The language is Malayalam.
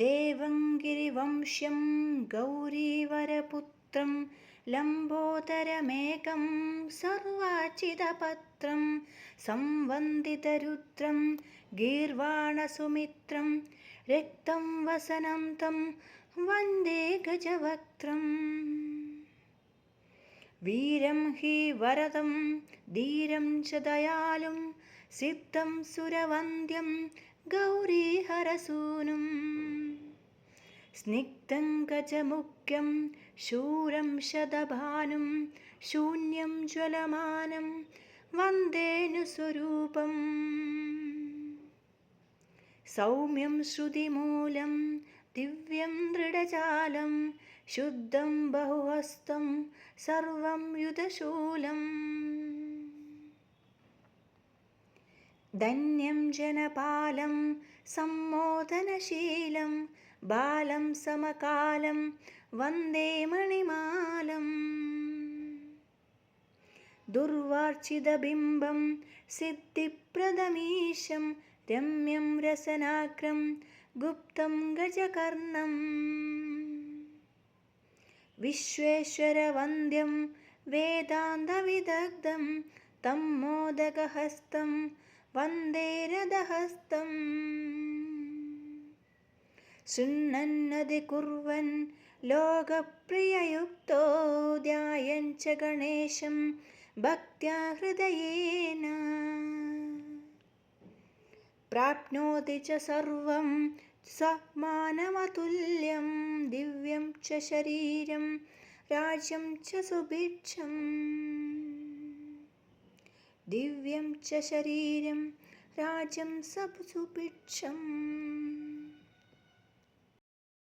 ദേവംഗിരിവംശ്യം ഗൗരീവരപുത്രം ലംബോദരമേകം സർവാചിതപത്രം സംവന്ദിതരുദ്രം ഗീർവാണസുമിത്രം രക്തം വസനം തം വന്ദേ ഗജവക്ത്രം. വീരം ഹി വരദം ധീരം ച ദയാലും സിദ്ധം സുരവന്ദ്യം ഗൗരീഹരസൂനും സ്നിഗ്ധം ഗജമുഖ്യം ശൂരം ശതഭാനും ശൂന്യം ജ്വലമാനം വന്ദേനുസ്വരൂപം. സൗമ്യം ശ്രുതിമൂലം ദിവ്യം ദൃഢചാലം ശുദ്ധം ബഹുഹസ്തം സർവം യുധശൂലം. ധന്യം ജനപാലം സമ്മോദനശീലം ബാലം സമകാലം വന്ദേ മണിമാലം. ദുർവാർച്ചിതബിംബം സിദ്ധിപ്രദമീശം രമ്യം രസനാഗ്രം ഗുപ്തം ഗജകർണം. വിശ്വേശ്വരവന്ദ്യം വേദാന്തവിദഗ്ധം തം മോദകഹസ്തം വന്ദേ രഥഹസ്തം. ശൃണ്വന്നതികുർവൻ ലോകപ്രിയയുക്തോ ധ്യായൻ ച ഗണേശം ഭക്ത്യാ ഹൃദയേന. പ്രാപ്നോതി ച സർവം സ മാനവതുല്യം ദിവ്യം ച ശരീരം രാജ്യം ച സുഭിക്ഷം. ദിവ്യം ച ശരീരം രാജ്യം സുഭിക്ഷം.